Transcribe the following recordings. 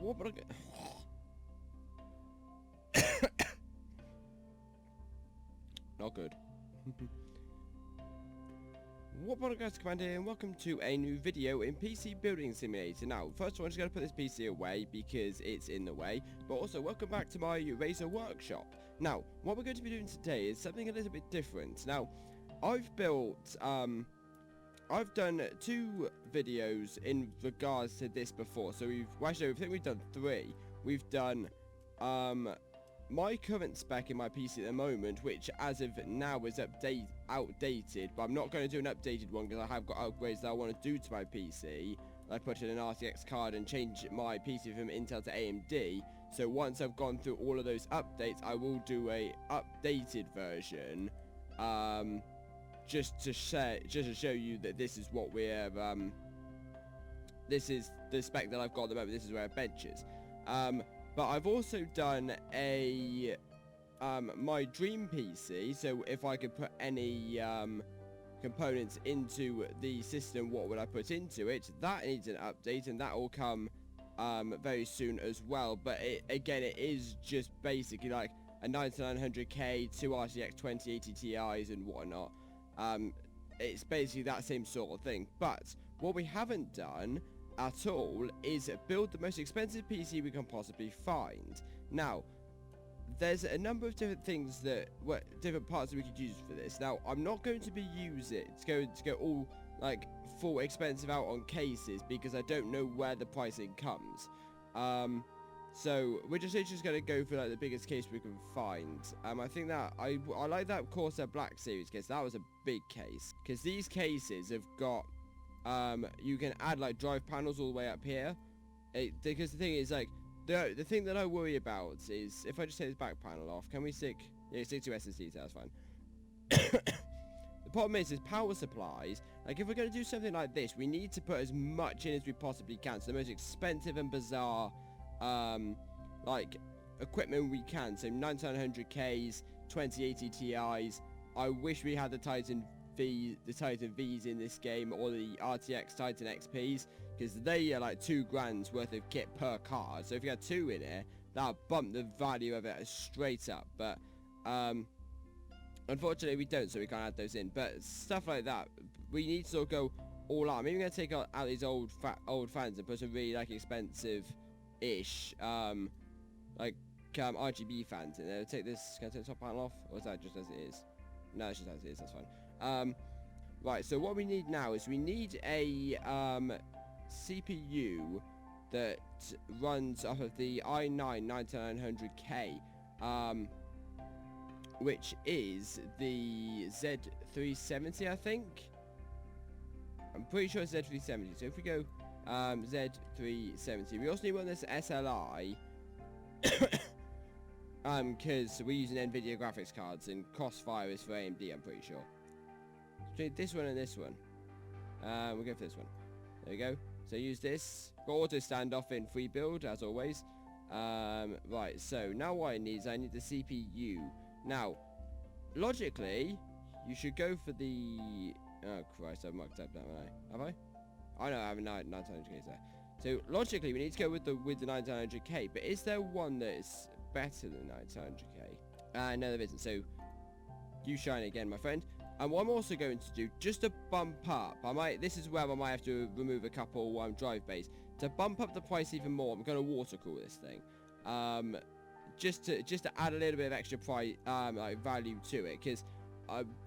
what would Not good. What up, guys, Commander here, and welcome to a new video in PC Building Simulator. Now, first of all, I'm just going to put this PC away because it's in the way, but also welcome back to my Razor workshop. Now, what we're going to be doing today is something a little bit different. Now, I've built, I've done 2 videos in regards to this before, so I think we've done 3. We've done, my current spec in my PC at the moment, which as of now is outdated, but I'm not going to do an updated one because I have got upgrades that I want to do to my PC. I put in an RTX card and change my PC from Intel to AMD, so once I've gone through all of those updates, I will do a updated version, just to show you that this is what we're, this is the spec that I've got at the moment, this is where it benches. But I've also done a, my dream PC, so if I could put any, components into the system, what would I put into it? That needs an update, and that will come, very soon as well, but again, it is just basically like a 9900K, 2 RTX 2080 Ti's and whatnot. It's basically that same sort of thing, but what we haven't done at all is build the most expensive PC we can possibly find. Now, there's a number of different things that, different parts that we could use for this. Now, I'm not going to be using to go all like full expensive out on cases because I don't know where the pricing comes. So we're just going to go for like the biggest case we can find. I think that I like that Corsair Black Series case. That was a big case because these cases have got. You can add like drive panels all the way up here, because the thing is like the thing that I worry about is if I just take this back panel off, can we stick to SSDs? That's fine. The problem is power supplies. Like if we're going to do something like this, we need to put as much in as we possibly can. So the most expensive and bizarre like equipment we can. So 9900Ks, 2080 Ti's. I wish we had the Titan V's in this game, or the RTX Titan XPs, because they are like £2,000 worth of kit per card. So if you had 2 in here, that'll bump the value of it straight up. But unfortunately we don't, so we can't add those in. But stuff like that, we need to sort of go all out. I'm even going to take out these old fans and put some really like expensive-ish like RGB fans in there. Take this. Can I take the top panel off, or is that just as it is? No, it's just as it is, that's fine. Right, so what we need now is we need a CPU that runs off of the i9 9900K, which is the Z370, I think. I'm pretty sure it's Z370, so if we go Z370, we also need one that's SLI, because we're using NVIDIA graphics cards, and Crossfire is for AMD, I'm pretty sure. So this one and this one. We'll go for this one. There we go. So use this. Got auto standoff in free build, as always. Right, so now what I need is I need the CPU. Now, logically, you should go for the... Oh, Christ, I've mucked up that one, have I? Oh, no, I have a 9900K there. So, logically, we need to go with the 9900K, but is there one that's better than 9900K? No, there isn't, so you shine again, my friend. And what I'm also going to do, just to bump up, this is where I might have to remove a couple drive bays. To bump up the price even more, I'm going to water cool this thing. Just to add a little bit of extra price, like value to it, because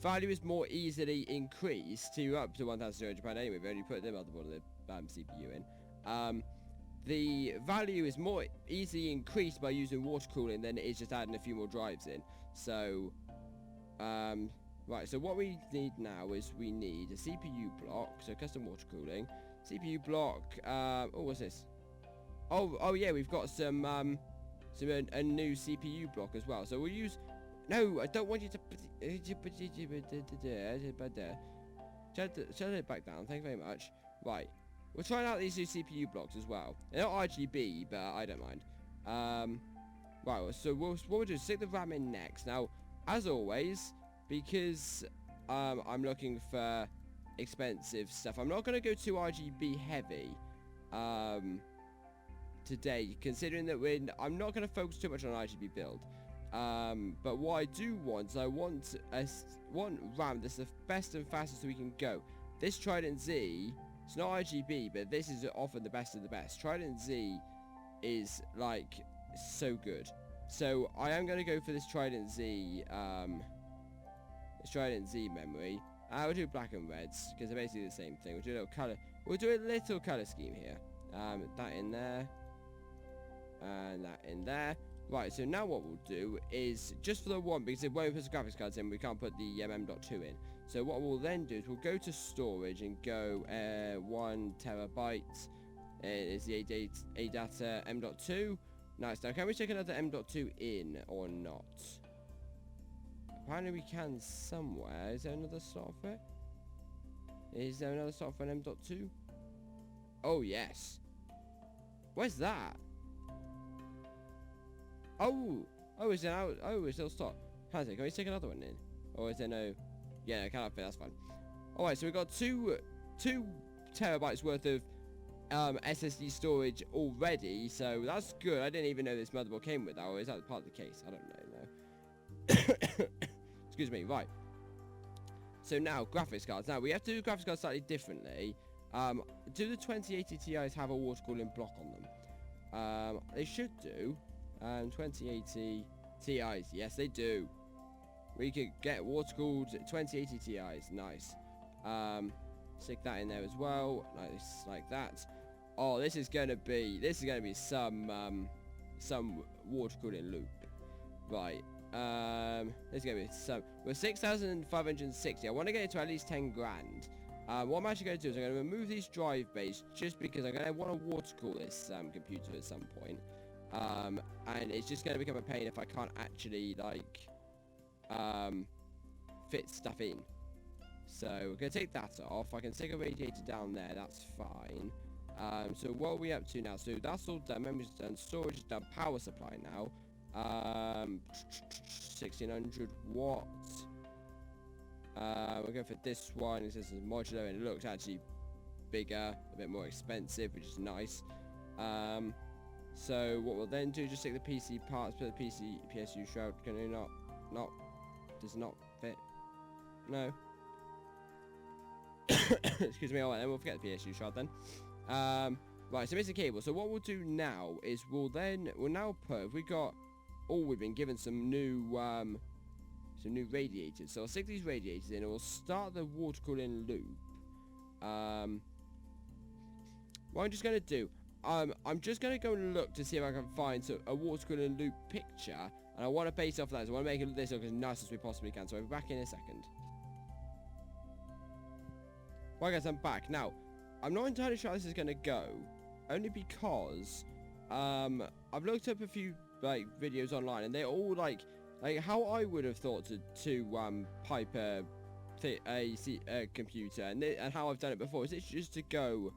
value is more easily increased to up to £1,200 anyway. We only put the motherboard and the CPU in. The value is more easily increased by using water cooling than it is just adding a few more drives in. So, right, so what we need now is we need a CPU block, so custom water cooling. CPU block, oh, what's this? Oh yeah, we've got some a new CPU block as well. So we'll use, no, I don't want you to shut it back down, thank you very much. Right, we're trying out these new CPU blocks as well. They're not RGB, but I don't mind. Right, so what we'll do is stick the RAM in next. Now, as always, because I'm looking for expensive stuff, I'm not going to go too RGB heavy. today, considering that I'm not going to focus too much on RGB build. But what I do want is I want RAM that's the best and fastest we can go. This Trident Z, it's not RGB, but this is often the best of the best. Trident Z is like so good. So I am going to go for this Trident Z memory. We'll do black and reds because they're basically the same thing. We'll do a little color. We'll do a little color scheme here. That in there, and that in there. Right. So now what we'll do is just for the one, because when we put the graphics cards in, we can't put the M.2 in. So what we'll then do is we'll go to storage and go 1 terabyte. Is the ADATA M.2. Nice. Now can we take another M.2 in or not? Apparently we can somewhere. Is there another slot for it? Is there another slot for an M.2? Oh, yes. Where's that? Oh, is it out? Oh, it's still stopped. Can we take another one in? Or is there no? Yeah, no, cannot fit. That's fine. All right, so we've got two terabytes worth of SSD storage already. So that's good. I didn't even know this motherboard came with that. Or is that part of the case? I don't know. Excuse me. Right. So now graphics cards. Now we have to do graphics cards slightly differently. Do the 2080 Ti's have a water cooling block on them? They should do. 2080 Ti's. Yes, they do. We could get water cooled 2080 Ti's. Nice. Stick that in there as well. Nice, like that. Oh, this is gonna be some water cooling loop. Right. There's gonna be some. We're 6,560. I want to get it to at least 10 grand. What I'm actually going to do is I'm going to remove these drive bays just because I'm going to want to water cool this computer at some point. And it's just going to become a pain if I can't actually like fit stuff in. So we're going to take that off. I can stick a radiator down there. That's fine. So what are we up to now? So that's all done. Memory's done. Storage is done. Power supply now. 1600 watts. We'll go for this one. It says it's modular and it looks actually bigger, a bit more expensive, which is nice. So what we'll then do, just take the PC parts, put the PSU shroud. Can it does not fit? No. Excuse me. Alright, then we'll forget the PSU shroud then. Right, so missing cable. So what we'll do now is we'll now put, we've been given some new radiators. So I'll stick these radiators in and we'll start the water cooling loop. What I'm just going to do, I'm just going to go and look to see if I can find a water cooling loop picture. And I want to base off that. So I want to make this look as nice as we possibly can. So I'll be back in a second. Right guys, I'm back. Now, I'm not entirely sure how this is going to go. Only because I've looked up a few like videos online and they're all like how I would have thought to pipe a computer and how I've done it before is it's just to go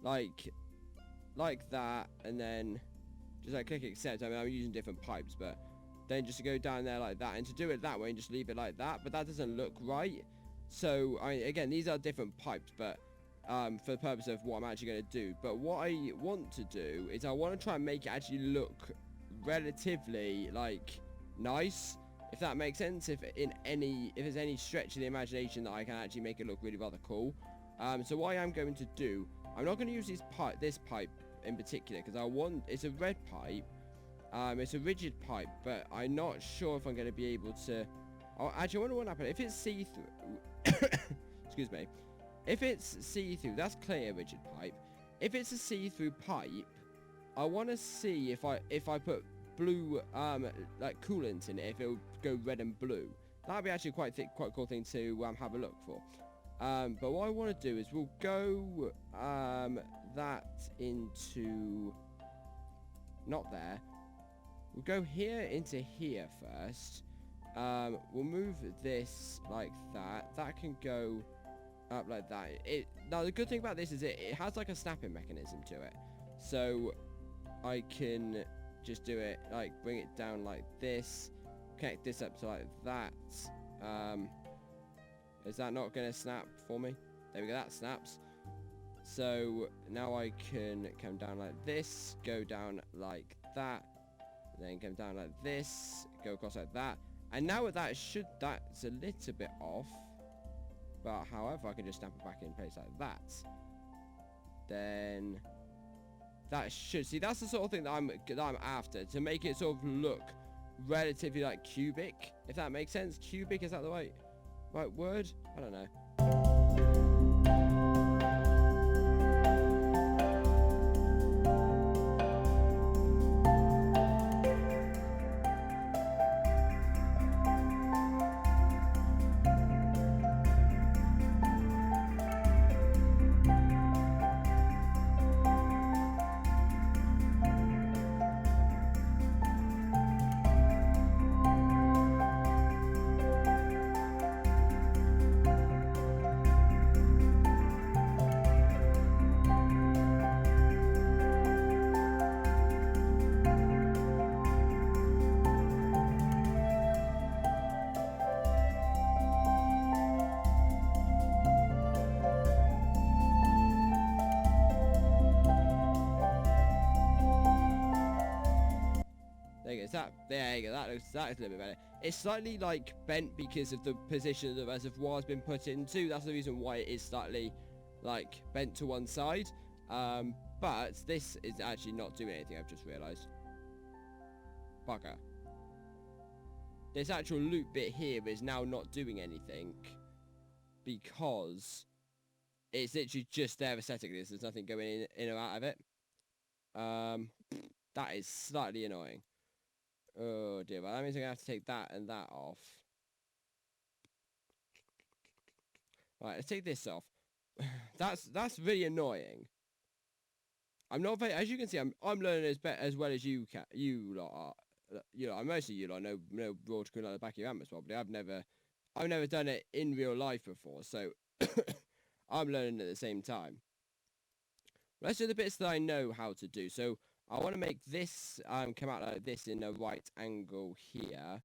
like that and then just like click accept. I mean, I'm using different pipes, but then just to go down there like that and to do it that way and just leave it like that, but that doesn't look right. So I mean, again, these are different pipes, but for the purpose of what I'm actually going to do. But what I want to do is I want to try and make it actually look relatively like nice, if that makes sense. If there's any stretch of the imagination that I can actually make it look really rather cool. So what I am going to do, I'm not going to use this pipe in particular because it's a red pipe. It's a rigid pipe, but I'm not sure if I'm going to be able to. Oh, actually, I wonder what happens if it's see-through. Excuse me. If it's see-through, that's clear rigid pipe. If it's a see-through pipe, I want to see if I put blue like coolant in it, if it will go red and blue. That'd be actually quite cool thing to have a look for. But what I want to do is we'll go that into not there. We'll go here into here first. We'll move this like that. That can go up like that. Now the good thing about this is it has like a snapping mechanism to it. So I can just do it like bring it down like this, connect this up to like that. Is that not gonna snap for me? There we go, that snaps. So now I can come down like this, go down like that, then come down like this, go across like that. And now that's a little bit off. But however, I can just stamp it back in place like that. Then that should, see, that's the sort of thing that I'm after, to make it sort of look relatively like cubic, if that makes sense. Cubic, is that the right word? I don't know. There you go, that looks a little bit better. It's slightly like bent because of the position the reservoir's been put into. That's the reason why it is slightly like bent to one side. But this is actually not doing anything, I've just realised. Bugger. This actual loop bit here is now not doing anything because it's literally just there aesthetically. There's nothing going in or out of it. That is slightly annoying. Oh dear, well that means I'm going to have to take that and that off. Right, let's take this off. That's really annoying. I'm not very, as you can see, I'm learning as well as you lot are. You know, most of you lot know raw to like the back of your hand, probably. I've never done it in real life before, so I'm learning at the same time. Let's do the bits that I know how to do. So I want to make this come out like this in a right angle here.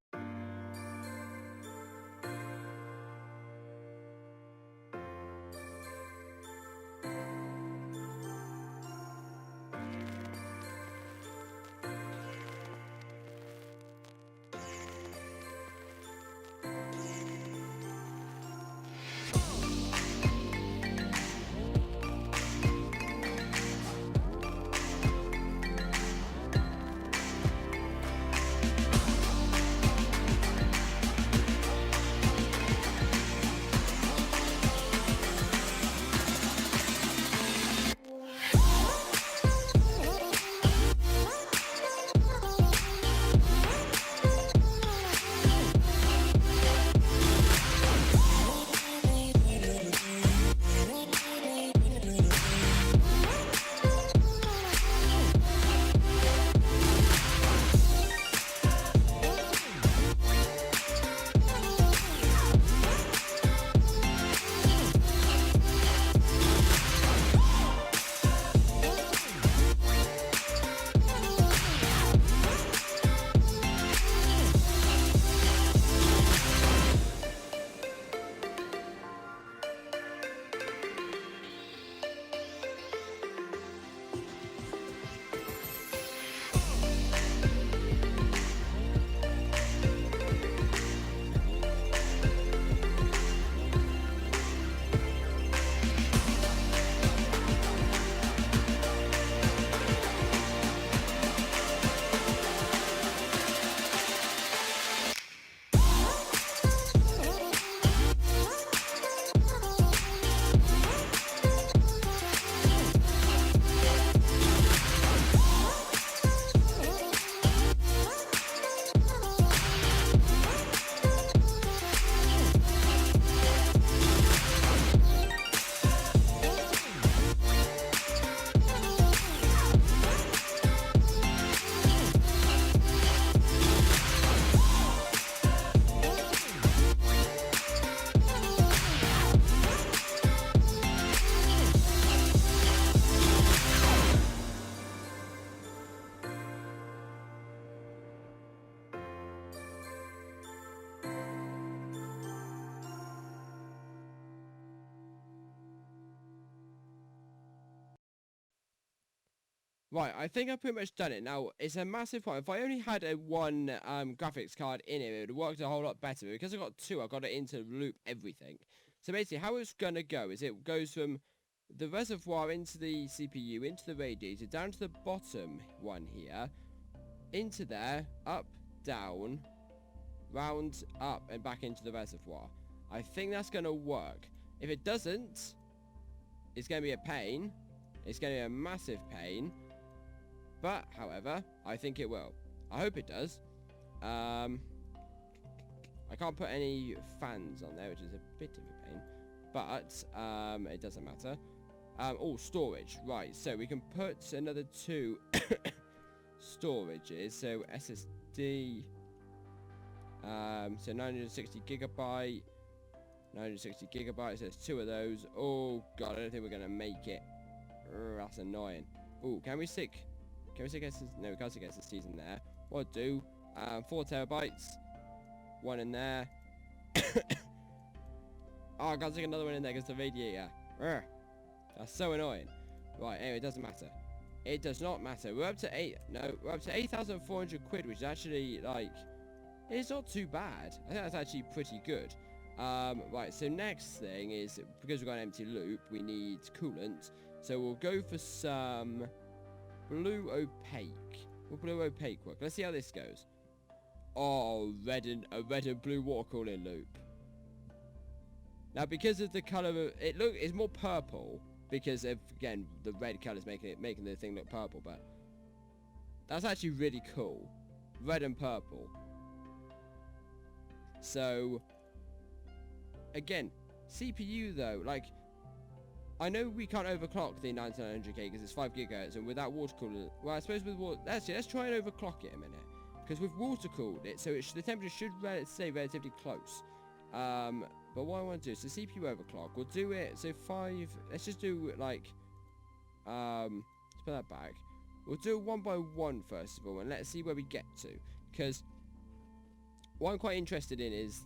Right, I think I've pretty much done it. Now, it's a massive point. If I only had a one graphics card in it, it would have worked a whole lot better. But because I've got two, I've got it into loop everything. So basically, how it's going to go is it goes from the reservoir into the CPU, into the radiator, down to the bottom one here, into there, up, down, round, up, and back into the reservoir. I think that's going to work. If it doesn't, it's going to be a pain. It's going to be a massive pain. But, however, I think it will. I hope it does. I can't put any fans on there, which is a bit of a pain. But, it doesn't matter. Oh, storage. Right, so we can put another 2 storages. So, SSD. So 960 gigabyte. 960 gigabytes. There's 2 of those. Oh, God, I don't think we're going to make it. That's annoying. Oh, can we stick... Can we stick SSD? No, we can't stick SSDs in there. What I'll do, 4 terabytes. 1 in there. Oh, I can't stick another one in there because the radiator. Urgh. That's so annoying. Right, anyway, it doesn't matter. It does not matter. We're up to 8,400 quid, which is actually, like, it's not too bad. I think that's actually pretty good. Right, so next thing is, because we've got an empty loop, we need coolant. So we'll go for some... blue opaque. Will blue opaque work? Let's see how this goes. Oh, a red and blue water cooling loop. Now, because of the color of it's more purple because of, again, the red color is making the thing look purple. But that's actually really cool. Red and purple. So again, CPU though, like. I know we can't overclock the 9900K because it's 5 GHz, and with that water cooler, well, I suppose with water, actually, let's try and overclock it a minute, because we've water cooled it, so the temperature should stay relatively close. But what I want to do is the CPU overclock. We'll do it, so 5, let's just do like, let's put that back. We'll do it 1 by 1 first of all, and let's see where we get to, because what I'm quite interested in is,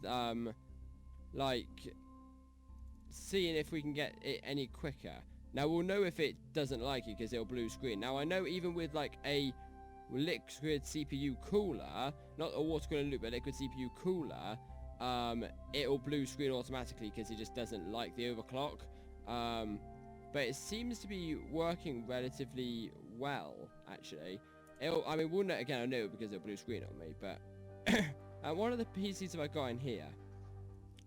like, seeing if we can get it any quicker. Now we'll know if it doesn't like it because it'll blue screen. Now I know even with like a liquid CPU cooler, not a water cooler loop, but liquid CPU cooler, it'll blue screen automatically because it just doesn't like the overclock. But it seems to be working relatively well actually. I mean, we'll know again. I know because it'll blue screen on me, but and one of the PCs have I got in here.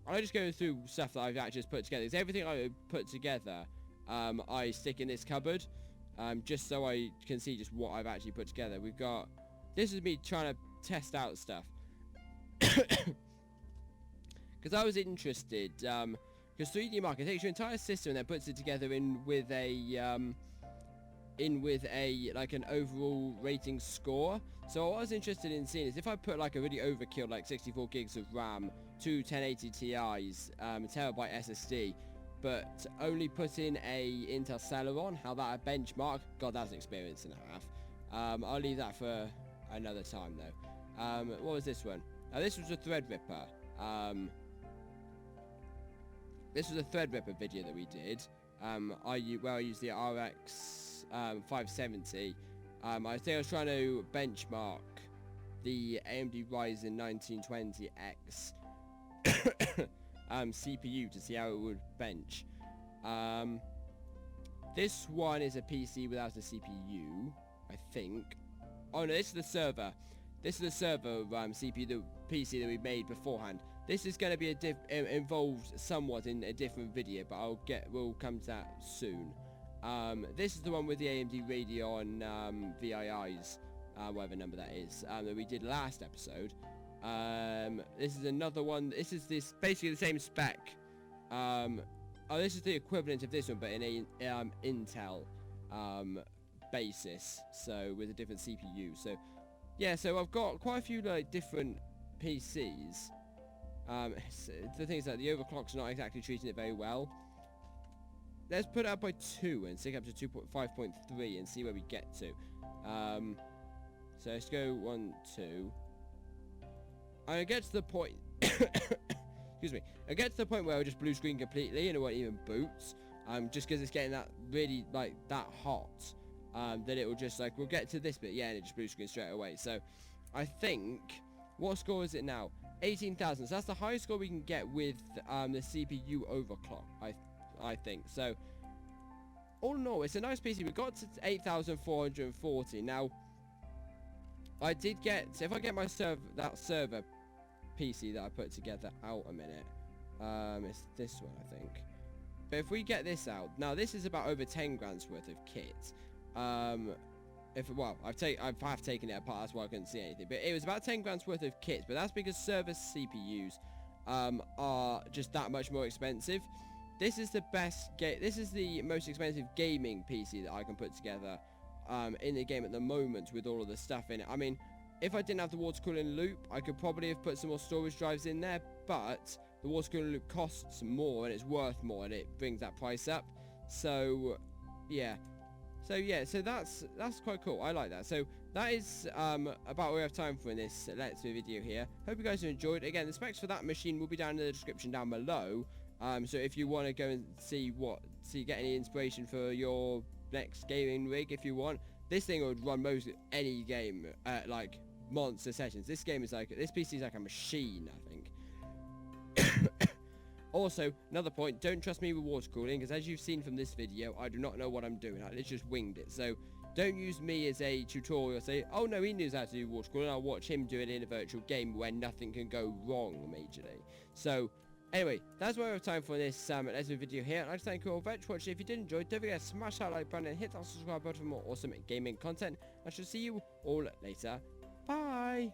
I just go through stuff that I've actually just put together. Because everything I put together, I stick in this cupboard, just so I can see just what I've actually put together. We've got, this is me trying to test out stuff. Because I was interested, because 3D Mark, it takes your entire system and then puts it together in with a, like an overall rating score. So what I was interested in seeing is if I put like a really overkill, like 64 gigs of RAM, 2 1080 Ti's, terabyte SSD, but only put in a Intel Celeron, how that benchmark, God, that's an experience and a half. I'll leave that for another time though. What was this one? This was a Threadripper. This was a Threadripper video that we did. I used the RX 570. I think I was trying to benchmark the AMD Ryzen 1920X CPU to see how it would bench. This one is a PC without a CPU, I think. Oh no, this is the server. This is the server CPU, the PC that we made beforehand. This is going to be involved somewhat in a different video, but we'll come to that soon. This is the one with the AMD Radeon VIIs, whatever number that is, that we did last episode. This is another one. This is basically the same spec. This is the equivalent of this one, but in a Intel basis, so with a different CPU. So yeah, so I've got quite a few like different PCs. The thing is that the overclock's not exactly treating it very well. Let's put it up by 2 and stick up to 5.3 and see where we get to. So let's go 1, 2. I get to the point. Excuse me. I get to the point where I just blue screen completely and it won't even boot. Just because it's getting that really like that hot. then it will just like, we'll get to this bit, yeah, and it just blue screen straight away. So I think, what score is it now? 18,000. So that's the highest score we can get with the CPU overclock, I think. So all in all, it's a nice PC. We got to 8,440. Now, I did get, so if I get my server PC that I put together out a minute, it's this one, I think. But if we get this out, now this is about over 10 grand's worth of kit. I've taken it apart, that's why I couldn't see anything. But it was about 10 grand's worth of kit, but that's because server CPUs are just that much more expensive. This is the this is the most expensive gaming PC that I can put together in the game at the moment with all of the stuff in it. I mean, if I didn't have the water cooling loop, I could probably have put some more storage drives in there, but the water cooling loop costs more and it's worth more and it brings that price up. So yeah. So that's quite cool. I like that. So that is about what we have time for in this Let's Do video here. Hope you guys have enjoyed. Again, the specs for that machine will be down in the description down below. So if you want to go and get any inspiration for your next gaming rig, if you want, this thing would run most any game at like monster sessions. This PC is like a machine, I think. Also, another point, don't trust me with water cooling, because as you've seen from this video, I do not know what I'm doing. I literally just winged it. So don't use me as a tutorial. Say, oh no, he knows how to do water cooling. I'll watch him do it in a virtual game where nothing can go wrong majorly. So anyway, that's what we have time for this Let's Do video here. I'd like to thank you all very much for watching. If you did enjoy, don't forget to smash that like button and hit that subscribe button for more awesome gaming content. I shall see you all later. Bye!